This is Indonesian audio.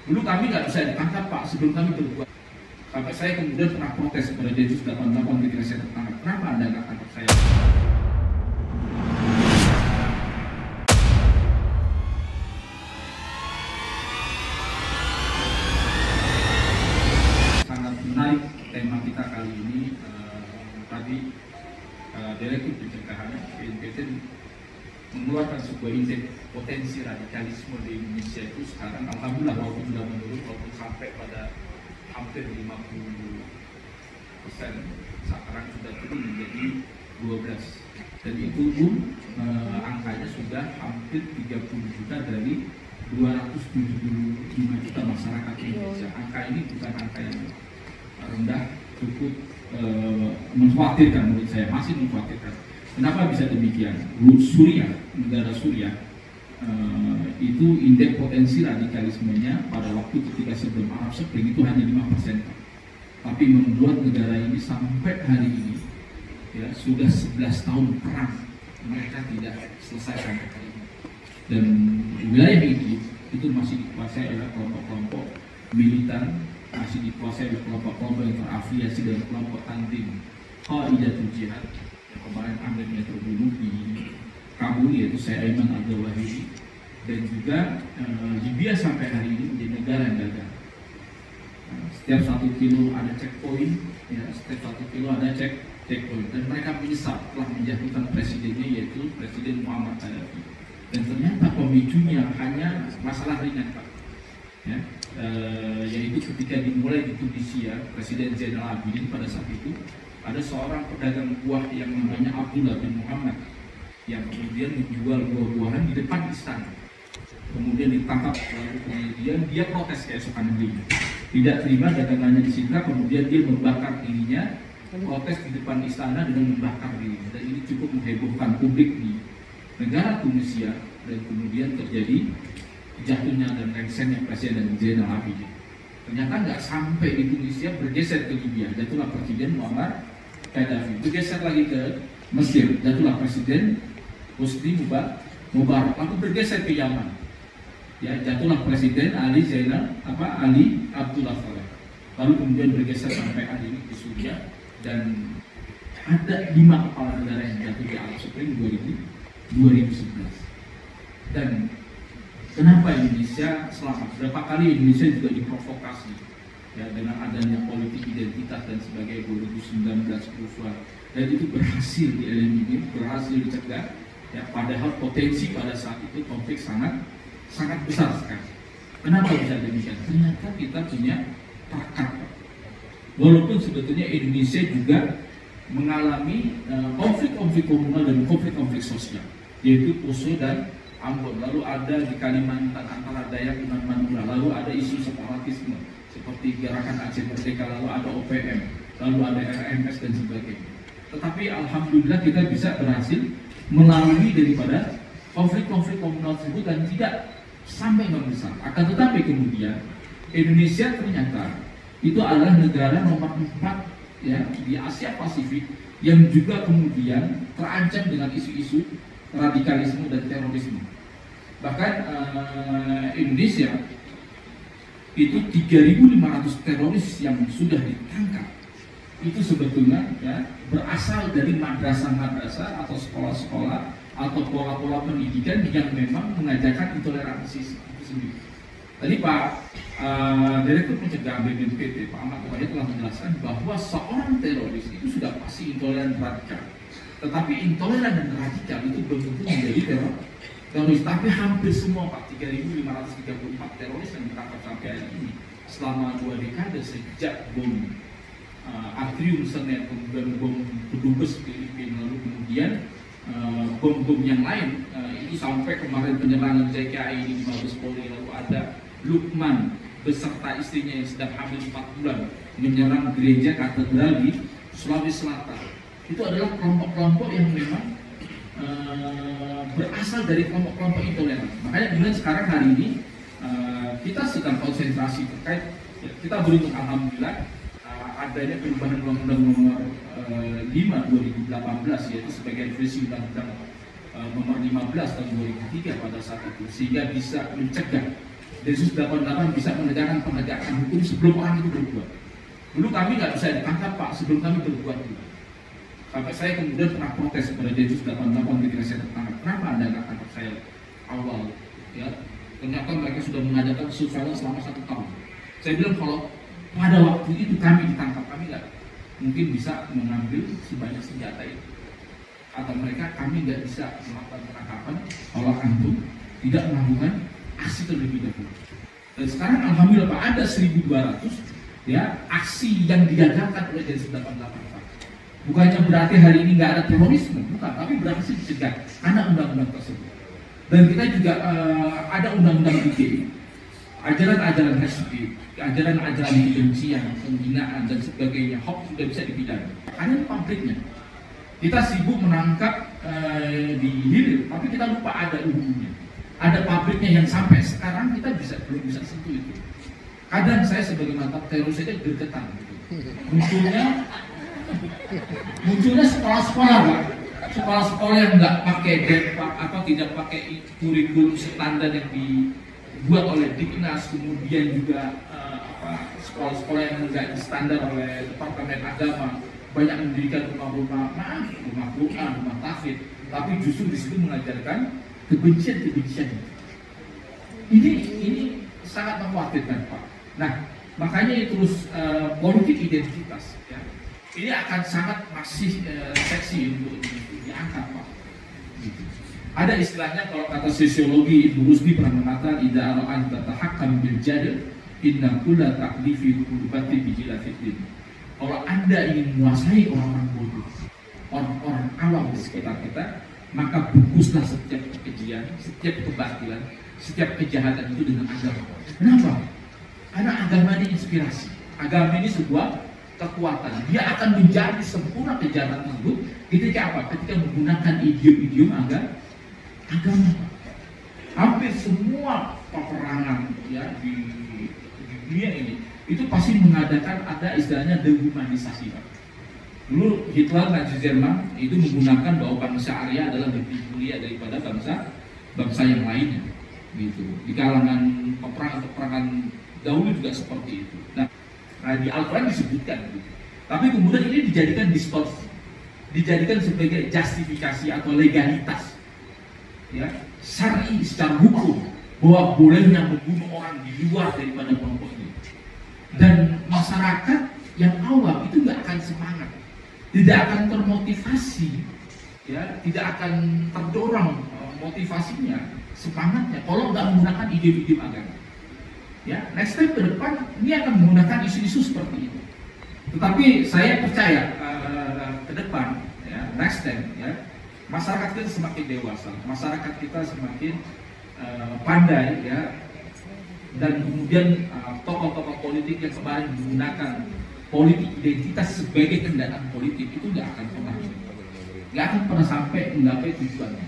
Dulu kami nggak bisa ditangkap Pak sebelum kami berbuat. Sampai saya kemudian pernah protes kepada Densus 88 ketika saya tertangkap. Kenapa Anda nggak tangkap saya? Sangat menarik tema kita kali ini. Tadi Direktur Pencegahan BNPT mengeluarkan sebuah indeks potensi radikalisme di Indonesia itu sekarang alhamdulillah walaupun sudah menurun, walaupun sampai pada hampir 50%, sekarang sudah turun menjadi 12, dan itu pun angkanya sudah hampir 30 juta dari 275 juta masyarakat Indonesia. Angka ini bukan angka yang rendah, cukup mengkhawatirkan menurut saya, masih mengkhawatirkan. Kenapa bisa demikian? Suriah, negara Suriah, itu indeks potensi radikalismenya pada waktu ketika sebelum Arab Spring itu hanya 5%. Tapi membuat negara ini sampai hari ini, ya, sudah 11 tahun perang, mereka tidak selesai sampai hari ini. Dan wilayah ini itu masih dikuasai oleh kelompok-kelompok militan, masih dikuasai oleh kelompok-kelompok yang terafiliasi dengan kelompok Tanzim Qaidatul Jihad yang kemarin amirnya terbunuh di Kabul, yaitu Syekh Ayman Al-Zawahiri, dan juga Libya sampai hari ini menjadi negara yang gagal. Setiap 1 kilo ada checkpoint, ya, setiap 1 kilo ada checkpoint, dan mereka menyesal telah menjatuhkan presidennya, yaitu Presiden Muhammad Gaddafi. Dan ternyata pemicunya hanya masalah ringan, Pak. Ya, yaitu ketika dimulai di Tunisia, Presiden Zainal Abidin pada saat itu ada seorang pedagang buah yang namanya Abdullah bin Muhammad yang kemudian menjual buah-buahan di depan istana. Kemudian ditangkap, lalu kemudian dia protes keesokan harinya, tidak terima dagangannya disita, kemudian dia membakar dirinya, protes di depan istana dengan membakar dirinya. Dan ini cukup menghebohkan publik di negara Tunisia, dan kemudian terjadi jatuhnya dan lengsernya Presiden Zainal Abidin. Ternyata nggak sampai di Tunisia, bergeser ke Libya, jatuhlah Presiden Muammar Gaddafi. Bergeser lagi ke Mesir, jatuhlah Presiden Hosni Mubarak. Lalu bergeser ke Yaman, ya, jatuhlah Presiden Ali Abdullah Saleh. Lalu kemudian bergeser sampai hari ini ke Suriah, dan ada 5 kepala negara yang jatuh di Arab Spring 2011. Dan kenapa Indonesia selamat? Berapa kali Indonesia juga diprovokasi, ya, dengan adanya politik identitas dan sebagainya 2019 kerusuhan, dan itu berhasil dieliminir, berhasil dicegah, ya, padahal potensi pada saat itu konflik sangat besar sekali. Kenapa bisa demikian? Ternyata kita punya pakat. Walaupun sebetulnya Indonesia juga mengalami konflik-konflik komunal dan konflik-konflik sosial, yaitu Poso dan Ambon, lalu ada di Kalimantan antara Dayak dengan Madura, lalu ada isu separatisme seperti Gerakan Aceh Merdeka, lalu ada OPM, lalu ada RMS dan sebagainya. Tetapi alhamdulillah kita bisa berhasil melalui daripada konflik-konflik komunal tersebut dan tidak sampai membesar. Akan tetapi kemudian Indonesia ternyata itu adalah negara nomor 4, ya, di Asia Pasifik yang juga kemudian terancam dengan isu-isu radikalisme dan terorisme. Bahkan Indonesia itu 3.500 teroris yang sudah ditangkap itu sebetulnya, ya, berasal dari madrasah-madrasah atau sekolah-sekolah atau pola-pola pendidikan yang memang mengajarkan intoleransi itu sendiri. Tadi Pak Direktur Pencegahan BNPT Pak Ahmad Wahid telah menjelaskan bahwa seorang teroris itu sudah pasti intoleran radikal. Tetapi intoleran dan radikal itu belum tentu menjadi teroris. Tapi hampir semua Pak, 3.534 teroris yang ditangkap sampai hari ini selama 2 dekade sejak bom Atrium Senet, kemudian bom Kedubes Filipina, lalu kemudian bom-bom yang lain, itu sampai kemarin penyerangan JKI di Mabes Polri, lalu ada Lukman beserta istrinya yang sedang hamil 4 bulan menyerang gereja katedral di Sulawesi Selatan. Itu adalah kelompok-kelompok yang memang berasal dari kelompok-kelompok intoleran. Makanya kemudian sekarang hari ini kita sedang konsentrasi terkait, ya, kita beruntung alhamdulillah adanya perubahan Undang-Undang Nomor 5 2018, yaitu sebagai revisi Undang-Undang Nomor 15 tahun 2003 pada saat itu, sehingga bisa mencegah Densus 88 bisa menegakkan penegakan hukum sebelum orang itu berbuat. Dulu kami nggak bisa ditangkap Pak sebelum kami berbuat dulu. Sampai saya kemudian pernah protes kepada Densus 88 ketika saya tertangkap. Kenapa Anda nggak tangkap saya awal? Ya, ternyata mereka sudah mengadakan surveillance selama 1 tahun. Saya bilang kalau pada waktu itu kami ditangkap, kami nggak mungkin bisa mengambil sebanyak senjata itu. Atau mereka kami nggak bisa melakukan penangkapan kalau antum tidak melakukan aksi terlebih dahulu. Dan sekarang alhamdulillah Pak ada 1.200 ya aksi yang digagalkan oleh Densus 88 Pak. Bukannya berarti hari ini nggak ada terorisme, bukan, tapi berhasil dicegah karena undang-undang tersebut. Dan kita juga ada undang-undang ITE, ajaran-ajaran hizbi, ajaran-ajaran kebencian, penghinaan dan sebagainya, hoax sudah bisa dipidana. Ada pabriknya. Kita sibuk menangkap di hilir, tapi kita lupa ada hulunya. Ada pabriknya yang sampai sekarang kita belum bisa sentuh itu. Kadang saya sebagai mantan teroris saja gergetan. Gitu. Munculnya sekolah-sekolah, Pak. Sekolah-sekolah yang nggak pakai tidak pakai kurikulum standar yang dibuat oleh Diknas, kemudian juga sekolah-sekolah yang nggak standar oleh Departemen Agama, banyak mendirikan rumah Quran, rumah tahfidz, tapi justru di situ mengajarkan kebencian. Ini sangat mengkhawatirkan Pak. Nah, makanya terus politik identitas. Ya. Ini akan sangat masih seksi untuk diangkat Pak. Gitu. Ada istilahnya kalau kata sosiologi Ibnu Rusdi pernah mengatakan idza ara'anta tahakkam bil jadal inna kulla ta'lifi qulubati bijilatin. Kalau Anda ingin menguasai orang-orang bodoh, orang-orang awam di sekitar kita, maka bungkuslah setiap kekejian, setiap kebatilan, setiap kejahatan itu dengan agama. Kenapa? Karena agama ini inspirasi. Agama ini sebuah kekuatan. Dia akan menjadi sempurna kejahatan tersebut ketika apa? Ketika menggunakan idiom-idiom agama. Hampir semua peperangan ya di dunia ini itu pasti mengadakan ada istilahnya dehumanisasi Pak. Dulu Hitler Nazi Jerman itu menggunakan bahwa bangsa Arya adalah lebih mulia daripada bangsa yang lainnya, gitu. Di kalangan peperangan dahulu juga seperti itu. Nah di Al-Quran disebutkan, gitu. Tapi kemudian ini dijadikan distorsi, dijadikan sebagai justifikasi atau legalitas, ya, syar'i secara hukum bahwa bolehnya membunuh orang di luar daripada kelompok ini. Dan masyarakat yang awam itu nggak akan semangat, tidak akan termotivasi, ya, tidak akan terdorong motivasinya, semangatnya kalau nggak menggunakan ide-ide agama. Ya, next step ke depan ini akan menggunakan isu-isu seperti itu. Tetapi saya percaya ke depan, ya, next step, ya, masyarakat kita semakin dewasa, masyarakat kita semakin pandai, ya. Dan kemudian tokoh-tokoh politik yang kemarin menggunakan politik identitas sebagai kendaraan politik itu nggak akan pernah sampai menggapai tujuannya.